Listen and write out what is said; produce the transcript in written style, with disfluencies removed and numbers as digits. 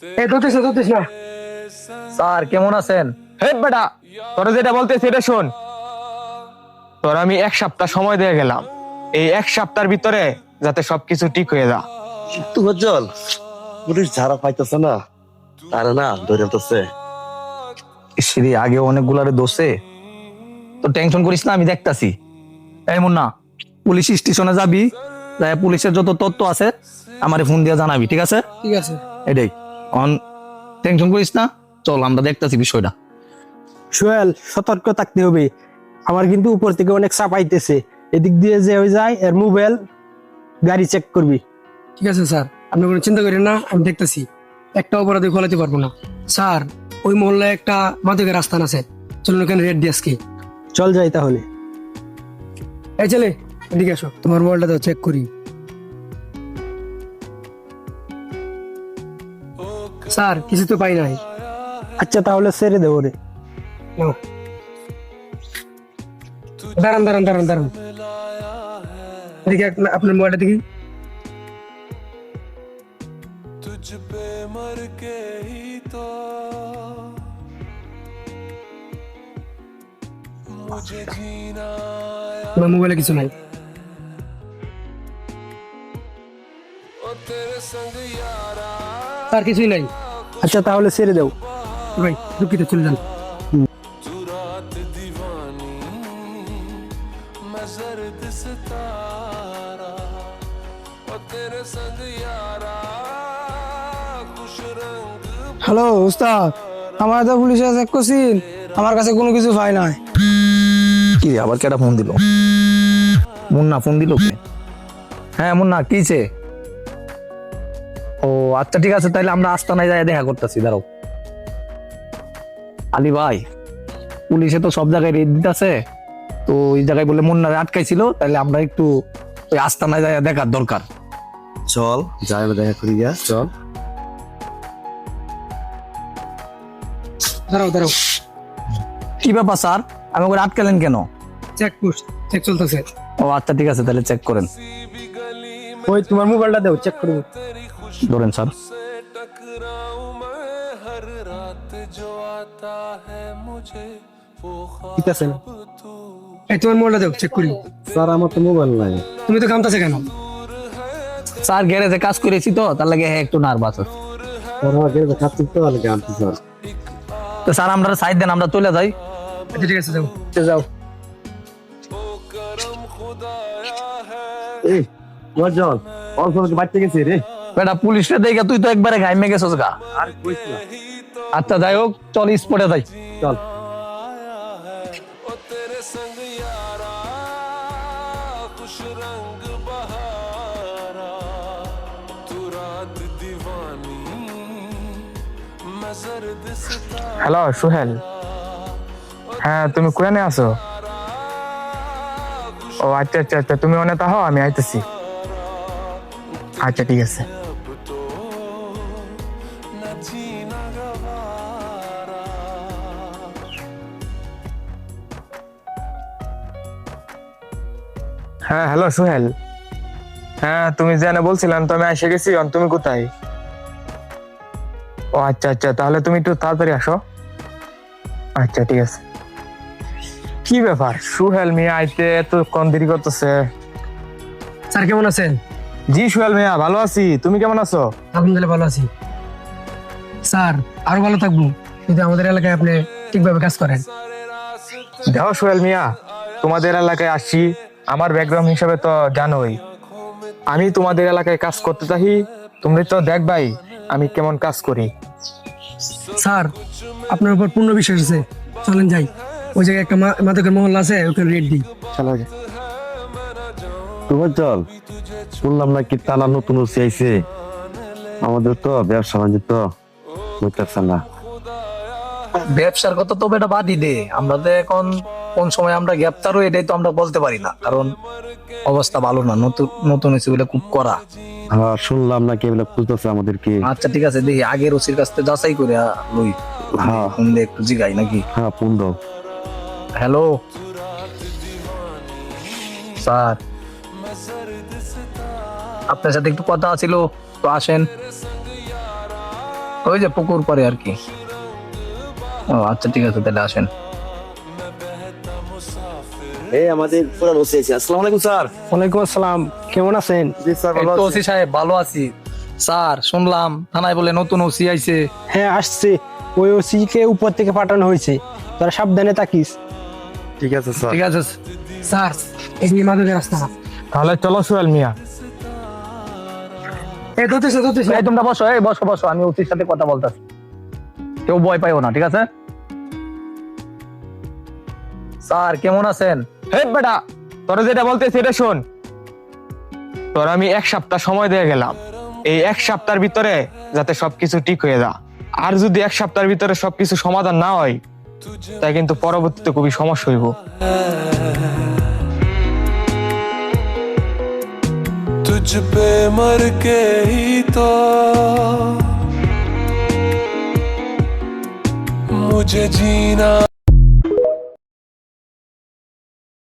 এই ধরতেছ না। স্যার কেমন আছেন? হে বেটা, তোরা যেটা বলতেছি এটা শোন। তোর আমি 1 সপ্তাহ সময় দিয়ে গেলাম, এই 1 সপ্তাহের ভিতরে যাতে সবকিছু ঠিক হয়ে যা। একটু বজ্জল পুলিশ ঝাড়া পাইতেছে না, তারা না ধরে সিঁড়ি আগে অনেকগুলারে দোষে, তো টেনশন করিস না, আমি দেখতাছি। এই মুন্না, পুলিশ স্টেশনে যাবি, যাই পুলিশের যত তথ্য আছে আমারে ফোন দিয়ে জানাবি, ঠিক আছে? ঠিক আছে এটাই অন, টেনশন করিস না, চল আমরা দেখতাছি বিষয়টা। সোহেল, সতর্ক থাকতে হবে। আমার কিন্তু উপর থেকে অনেক চাপ আইতেছে, এদিক দিয়ে যে হয়ে যায় এর মোবাইল গাড়ি চেক করবি। ঠিক আছে স্যার, আপনি কোনো চিন্তা করেন না, আমি দেখতেছি। একটা অপরাধী খোলাতে পারবো না স্যার। ওই মহল্লায় একটা মাদকের রাস্তান আছে, চলুন ওখানে রেড দিয়ে আজকে। চল যাই তাহলে। এই ছেলে, এদিকে আসো, তোমার মোবাইলটা তো চেক করি। স্যার কিছু তো পাই নাই। আচ্ছা তাহলে ছেড়ে দেবো রে। নাও। দাঁড়ান দাঁড়ান দাঁড়ান দাঁড়ান, এদিকে আপনার মোবাইলটা দেখি। আমার মোবাইলে কিছু নাই। স্যার কিছুই নাই। আচ্ছা তাহলে ছেড়ে দেবো। ভাই দুঃখিত, চলে যান। হ্যালো উস্তাদ, আমার তো পুলিশে চেক করছিল, আমার কাছে কোনো কিছু পাই নাই। কি রে, আবার কেটা ফোন দিল? মুন্না ফোন দিল কে? হ্যাঁ মুন্না, কিছে? ও আচ্ছা ঠিক আছে, তাইলে আমরা আস্তানায় যাই দেখা করতেছি, দাঁড়াও। আলী ভাই, পুলিশে তো সব জায়গায় রেড দিতেছে, তো ওই জায়গায় বলে মুন্নারে আটকাইছিল, তাইলে আমরা একটু ওই আস্তানায় যাই দেখার দরকার। চল যাই দেখা করি গিয়া, চল। দাঁড়াও দাঁড়াও, কি ব্যাপার স্যার, আমি ওকে আটকালেন কেন? চেক পোস্ট, চেক চলতেছে। ও আচ্ছা ঠিক আছে, তাহলে চেক করেন। ওই তোমার মোবাইলটা দেও, চেক করবো। ধরেন স্যার। ঠিক আছে না? এই তোমার মোবাইলটা দাও, চেক করি। স্যার আমার তো মোবাইল নাই। তুমি তো কামতাছে কেন? স্যার গ্যারেজে কাজ করেছি তো, তার লাগে একটু নার্ভাস আছে। খাচ্ছি তো আনছি স্যার। তো স্যার আমরা সাইড দেন, আমরা চলে যাই। আচ্ছা ঠিক আছে, যাও। যাও। এই বজ্জল অল্প বাড়তে গেছে রে। বেটা পুলিশে দেখে তুই তো একবারে ঘাইমে গেছিস গা। আর কইস না। আচ্ছা যাই হোক, চল স্পটে যাই। চল। হ্যালো সুহেল, হ্যাঁ তুমি কোয়ানে আছো? ও আচ্ছা আচ্ছা আচ্ছা, তুমি অনেক তাহো, আমি আইতেছি। আচ্ছা ঠিক আছে। হ্যাঁ হ্যালো সুহেল, হ্যাঁ তুমি জানে বলছিলাম তো, আমি এসে গেছি। তুমি কোথায়? ও আচ্ছা আচ্ছা, তাহলে তুমি একটু তাড়াতাড়ি আসো। আচ্ছা ঠিক আছে। কি ব্যাপার, সুহেল মিয়া আইতে তো কোন দেরি করতেছে? স্যার কেমন আছেন? জি সুহেল মিয়া, ভালো আছি, তুমি কেমন আছো? আলহামদুলিল্লাহ ভালো আছি। স্যার আরো ভালো থাকবো যদি আমাদের এলাকায় আপনি ঠিকভাবে কাজ করেন। দেখো সুহেল মিয়া, তোমাদের এলাকায় আসছি, আমার ব্যাকগ্রাউন্ড হিসাবে তো জানোই, আমি তোমাদের এলাকায় কাজ করতে চাই। তুমি তো দেখবাই আমি কেমন কাজ করি। স্যার আপনার উপর পূর্ণ বিশ্বাস আছে, চলেন যাই। ওই জায়গায় একটা মাদকের মহল্লা আছে, ওখানে রেড দিই। চলো যাই। বজ্জল শুনলাম নাকি তালা নতুন ওসি আইছে, আমাদের তো ব্যবসা বাণিজ্য হইতেছে না। ব্যবসার কথা তো বেটা বাদই দে, আমরা তো এখন কোন সময় আমরা গ্রেপ্তার হই এটাই তো আমরা বলতে পারি না, কারণ অবস্থা ভালো না, নতুন নতুন হয়েছে বলে খুব করা। হ্যাঁ শুনলাম নাকি এগুলো খুঁজতেছে আমাদেরকে। আচ্ছা ঠিক আছে, দেখি আগের ওসির কাছ থেকে যাচাই করে লই। হ্যাঁ ফোন দিয়ে একটু জিগাই নাকি। হ্যাঁ ফোন দাও। হ্যালো স্যার, আপনার সাথে একটু কথা ছিল, তো আসেন। ওই যে পুকুর পরে আর কি। ও আচ্ছা ঠিক আছে, তাহলে আসেন। এই আমাদের পুরান ওসি আছে। আসসালামু আলাইকুম স্যার। ওয়ালাইকুম আসসালাম, কেমন আছেন? জি স্যার, এই তো ওসি সাহেব ভালো আছি। স্যার শুনলাম থানায় বলে নতুন ওসি আইছে। হ্যাঁ আসছে, ওই ওসি কে উপর থেকে পাঠানো হয়েছে, তোরা সাবধানে থাকিস। ঠিক আছে স্যার। ঠিক আছে। স্যার এই যে মাদকের রাস্তা। তাহলে চলো সোহেল মিয়া। এই ধরতেছে ধরতেছে। এই তোমরা বসো, এই বসো বসো, আমি ওসির সাথে কথা বলতেছি। কেউ ভয় পাইও না, ঠিক আছে? স্যার কেমন আছেন? হে বেটা, তোরা যেটা বলতেছি এটা শোন। তোর আমি 1 সপ্তাহ সময় দিয়ে গেলাম, এই 1 সপ্তাহের ভিতরে যাতে সবকিছু ঠিক হয়ে যা। আর যদি 1 সপ্তাহের ভিতরে সবকিছু সমাধান না হয়, তাই কিন্তু পরবর্তীতে খুবই সমস্যা হইব। तुझ पे मर के ही तो मुझे जीना